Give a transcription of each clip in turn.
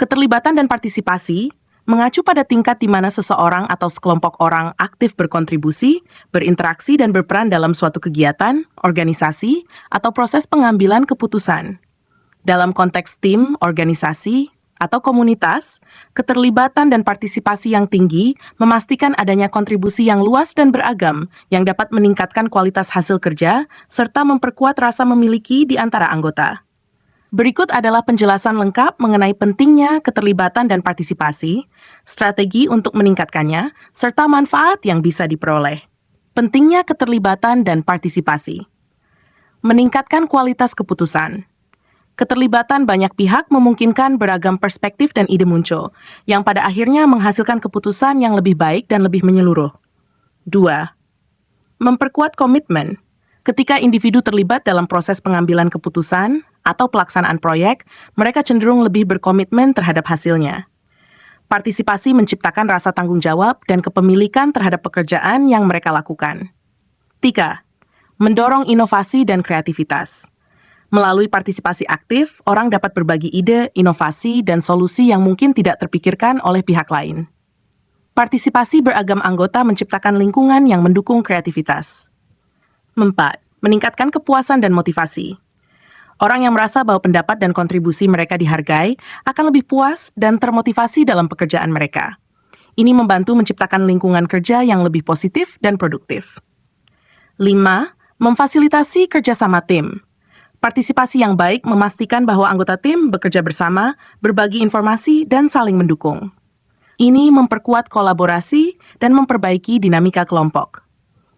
Keterlibatan dan partisipasi mengacu pada tingkat di mana seseorang atau sekelompok orang aktif berkontribusi, berinteraksi, dan berperan dalam suatu kegiatan, organisasi, atau proses pengambilan keputusan. Dalam konteks tim, organisasi, atau komunitas, keterlibatan dan partisipasi yang tinggi memastikan adanya kontribusi yang luas dan beragam yang dapat meningkatkan kualitas hasil kerja serta memperkuat rasa memiliki di antara anggota. Berikut adalah penjelasan lengkap mengenai pentingnya keterlibatan dan partisipasi, strategi untuk meningkatkannya, serta manfaat yang bisa diperoleh. Pentingnya keterlibatan dan partisipasi. Meningkatkan kualitas keputusan. Keterlibatan banyak pihak memungkinkan beragam perspektif dan ide muncul, yang pada akhirnya menghasilkan keputusan yang lebih baik dan lebih menyeluruh. 2. Memperkuat komitmen. Ketika individu terlibat dalam proses pengambilan keputusan atau pelaksanaan proyek, mereka cenderung lebih berkomitmen terhadap hasilnya. Partisipasi menciptakan rasa tanggung jawab dan kepemilikan terhadap pekerjaan yang mereka lakukan. 3. Mendorong inovasi dan kreativitas. Melalui partisipasi aktif, orang dapat berbagi ide, inovasi, dan solusi yang mungkin tidak terpikirkan oleh pihak lain. Partisipasi beragam anggota menciptakan lingkungan yang mendukung kreativitas. 4. Meningkatkan kepuasan dan motivasi. Orang yang merasa bahwa pendapat dan kontribusi mereka dihargai akan lebih puas dan termotivasi dalam pekerjaan mereka. Ini membantu menciptakan lingkungan kerja yang lebih positif dan produktif. 5. Memfasilitasi kerjasama tim. Partisipasi yang baik memastikan bahwa anggota tim bekerja bersama, berbagi informasi, dan saling mendukung. Ini memperkuat kolaborasi dan memperbaiki dinamika kelompok.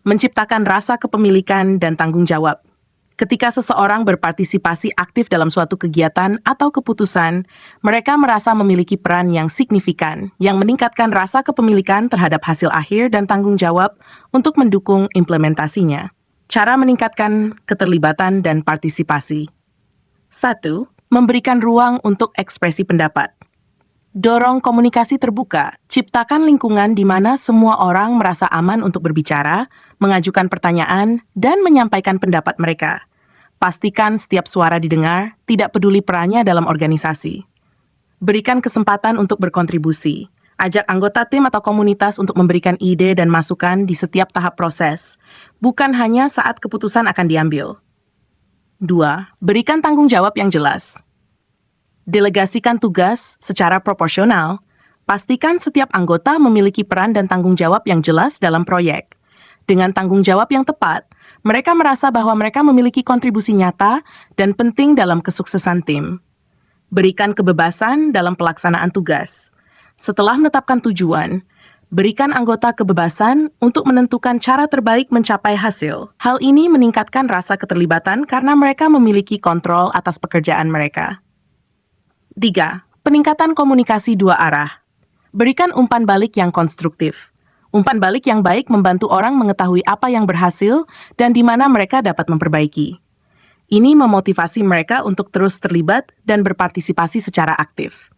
Menciptakan rasa kepemilikan dan tanggung jawab. Ketika seseorang berpartisipasi aktif dalam suatu kegiatan atau keputusan, mereka merasa memiliki peran yang signifikan, yang meningkatkan rasa kepemilikan terhadap hasil akhir dan tanggung jawab untuk mendukung implementasinya. Cara meningkatkan keterlibatan dan partisipasi. 1. Memberikan ruang untuk ekspresi pendapat. Dorong komunikasi terbuka, ciptakan lingkungan di mana semua orang merasa aman untuk berbicara, mengajukan pertanyaan, dan menyampaikan pendapat mereka. Pastikan setiap suara didengar, tidak peduli perannya dalam organisasi. Berikan kesempatan untuk berkontribusi. Ajak anggota tim atau komunitas untuk memberikan ide dan masukan di setiap tahap proses, bukan hanya saat keputusan akan diambil. 2. Berikan tanggung jawab yang jelas. Delegasikan tugas secara proporsional. Pastikan setiap anggota memiliki peran dan tanggung jawab yang jelas dalam proyek. Dengan tanggung jawab yang tepat, mereka merasa bahwa mereka memiliki kontribusi nyata dan penting dalam kesuksesan tim. Berikan kebebasan dalam pelaksanaan tugas. Setelah menetapkan tujuan, berikan anggota kebebasan untuk menentukan cara terbaik mencapai hasil. Hal ini meningkatkan rasa keterlibatan karena mereka memiliki kontrol atas pekerjaan mereka. 3. Peningkatan komunikasi dua arah. Berikan umpan balik yang konstruktif. Umpan balik yang baik membantu orang mengetahui apa yang berhasil dan di mana mereka dapat memperbaiki. Ini memotivasi mereka untuk terus terlibat dan berpartisipasi secara aktif.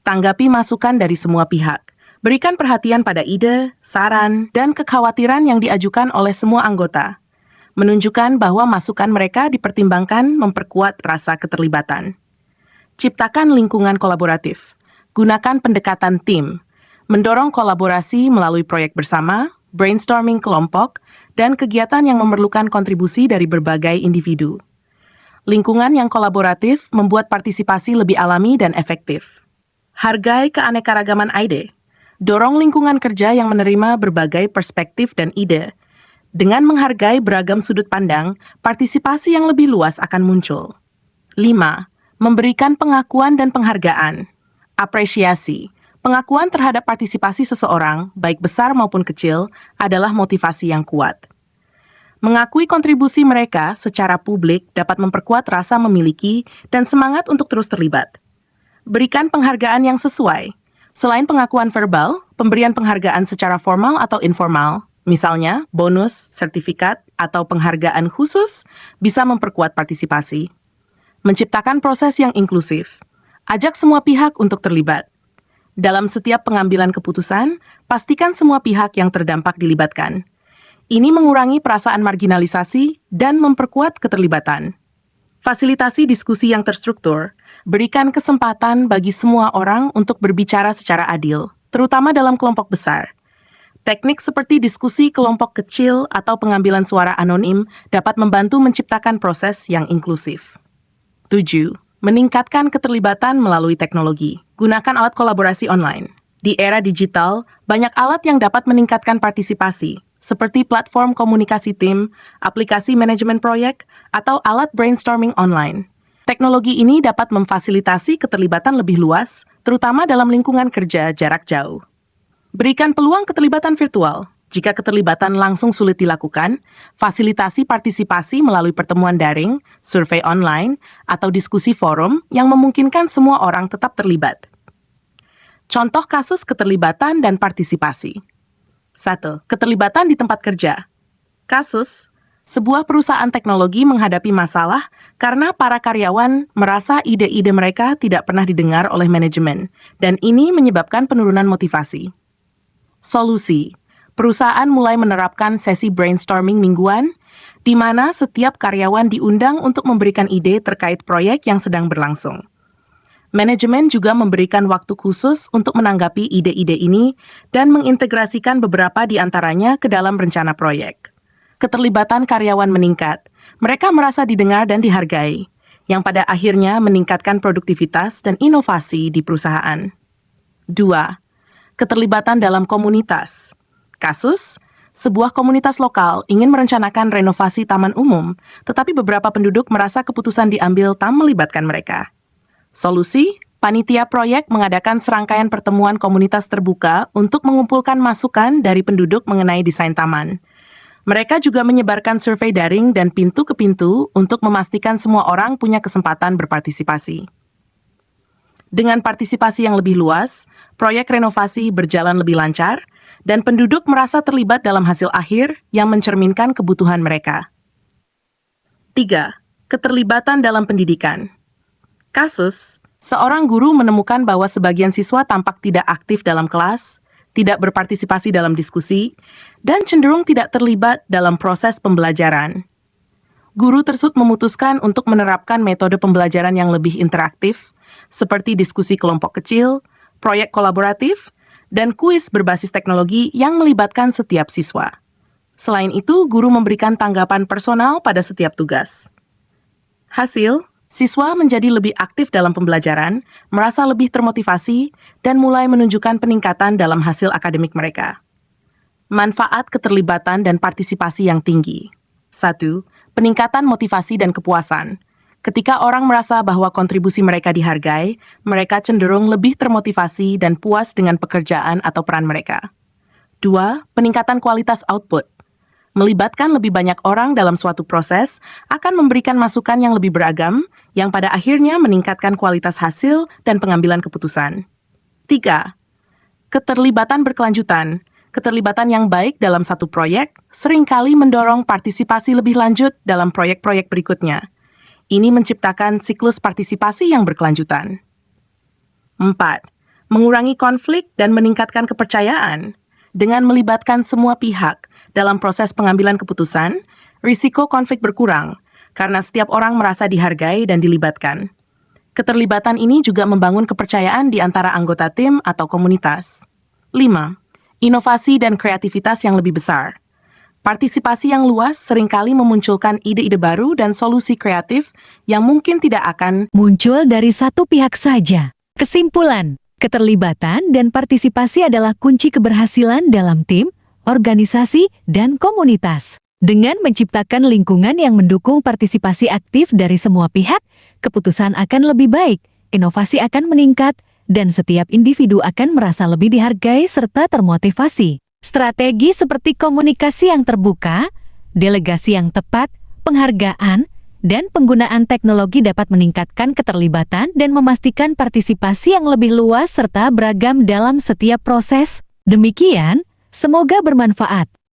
Tanggapi masukan dari semua pihak. Berikan perhatian pada ide, saran, dan kekhawatiran yang diajukan oleh semua anggota. Menunjukkan bahwa masukan mereka dipertimbangkan memperkuat rasa keterlibatan. Ciptakan lingkungan kolaboratif. Gunakan pendekatan tim. Mendorong kolaborasi melalui proyek bersama, brainstorming kelompok, dan kegiatan yang memerlukan kontribusi dari berbagai individu. Lingkungan yang kolaboratif membuat partisipasi lebih alami dan efektif. Hargai keanekaragaman ide. Dorong lingkungan kerja yang menerima berbagai perspektif dan ide. Dengan menghargai beragam sudut pandang, partisipasi yang lebih luas akan muncul. 5. Memberikan pengakuan dan penghargaan. Apresiasi. Pengakuan terhadap partisipasi seseorang, baik besar maupun kecil, adalah motivasi yang kuat. Mengakui kontribusi mereka secara publik dapat memperkuat rasa memiliki dan semangat untuk terus terlibat. Berikan penghargaan yang sesuai. Selain pengakuan verbal, pemberian penghargaan secara formal atau informal, misalnya bonus, sertifikat, atau penghargaan khusus, bisa memperkuat partisipasi. Menciptakan proses yang inklusif. Ajak semua pihak untuk terlibat. Dalam setiap pengambilan keputusan, pastikan semua pihak yang terdampak dilibatkan. Ini mengurangi perasaan marginalisasi dan memperkuat keterlibatan. Fasilitasi diskusi yang terstruktur. Berikan kesempatan bagi semua orang untuk berbicara secara adil, terutama dalam kelompok besar. Teknik seperti diskusi kelompok kecil atau pengambilan suara anonim dapat membantu menciptakan proses yang inklusif. 7. Meningkatkan keterlibatan melalui teknologi. Gunakan alat kolaborasi online. Di era digital, banyak alat yang dapat meningkatkan partisipasi, seperti platform komunikasi tim, aplikasi manajemen proyek, atau alat brainstorming online. Teknologi ini dapat memfasilitasi keterlibatan lebih luas, terutama dalam lingkungan kerja jarak jauh. Berikan peluang keterlibatan virtual. Jika keterlibatan langsung sulit dilakukan, fasilitasi partisipasi melalui pertemuan daring, survei online, atau diskusi forum yang memungkinkan semua orang tetap terlibat. Contoh kasus keterlibatan dan partisipasi. 1. Keterlibatan di tempat kerja. Kasus, sebuah perusahaan teknologi menghadapi masalah karena para karyawan merasa ide-ide mereka tidak pernah didengar oleh manajemen, dan ini menyebabkan penurunan motivasi. Solusi, perusahaan mulai menerapkan sesi brainstorming mingguan, di mana setiap karyawan diundang untuk memberikan ide terkait proyek yang sedang berlangsung. Manajemen juga memberikan waktu khusus untuk menanggapi ide-ide ini dan mengintegrasikan beberapa di antaranya ke dalam rencana proyek. Keterlibatan karyawan meningkat, mereka merasa didengar dan dihargai, yang pada akhirnya meningkatkan produktivitas dan inovasi di perusahaan. 2. Keterlibatan dalam komunitas. Kasus, sebuah komunitas lokal ingin merencanakan renovasi taman umum, tetapi beberapa penduduk merasa keputusan diambil tak melibatkan mereka. Solusi, panitia proyek mengadakan serangkaian pertemuan komunitas terbuka untuk mengumpulkan masukan dari penduduk mengenai desain taman. Mereka juga menyebarkan survei daring dan pintu ke pintu untuk memastikan semua orang punya kesempatan berpartisipasi. Dengan partisipasi yang lebih luas, proyek renovasi berjalan lebih lancar, dan penduduk merasa terlibat dalam hasil akhir yang mencerminkan kebutuhan mereka. 3. Keterlibatan dalam pendidikan. Kasus, seorang guru menemukan bahwa sebagian siswa tampak tidak aktif dalam kelas, tidak berpartisipasi dalam diskusi, dan cenderung tidak terlibat dalam proses pembelajaran. Guru tersebut memutuskan untuk menerapkan metode pembelajaran yang lebih interaktif, seperti diskusi kelompok kecil, proyek kolaboratif, dan kuis berbasis teknologi yang melibatkan setiap siswa. Selain itu, guru memberikan tanggapan personal pada setiap tugas. Hasil, siswa menjadi lebih aktif dalam pembelajaran, merasa lebih termotivasi, dan mulai menunjukkan peningkatan dalam hasil akademik mereka. Manfaat keterlibatan dan partisipasi yang tinggi. 1. Peningkatan motivasi dan kepuasan. Ketika orang merasa bahwa kontribusi mereka dihargai, mereka cenderung lebih termotivasi dan puas dengan pekerjaan atau peran mereka. 2. Peningkatan kualitas output. Melibatkan lebih banyak orang dalam suatu proses akan memberikan masukan yang lebih beragam, yang pada akhirnya meningkatkan kualitas hasil dan pengambilan keputusan. 3. Keterlibatan berkelanjutan. Keterlibatan yang baik dalam satu proyek seringkali mendorong partisipasi lebih lanjut dalam proyek-proyek berikutnya. Ini menciptakan siklus partisipasi yang berkelanjutan. 4. Mengurangi konflik dan meningkatkan kepercayaan. Dengan melibatkan semua pihak dalam proses pengambilan keputusan, risiko konflik berkurang karena setiap orang merasa dihargai dan dilibatkan. Keterlibatan ini juga membangun kepercayaan di antara anggota tim atau komunitas. 5. Inovasi dan kreativitas yang lebih besar. Partisipasi yang luas seringkali memunculkan ide-ide baru dan solusi kreatif yang mungkin tidak akan muncul dari satu pihak saja. Kesimpulan, keterlibatan dan partisipasi adalah kunci keberhasilan dalam tim, organisasi, dan komunitas. Dengan menciptakan lingkungan yang mendukung partisipasi aktif dari semua pihak, keputusan akan lebih baik, inovasi akan meningkat, dan setiap individu akan merasa lebih dihargai serta termotivasi. Strategi seperti komunikasi yang terbuka, delegasi yang tepat, penghargaan, dan penggunaan teknologi dapat meningkatkan keterlibatan dan memastikan partisipasi yang lebih luas serta beragam dalam setiap proses. Demikian, semoga bermanfaat.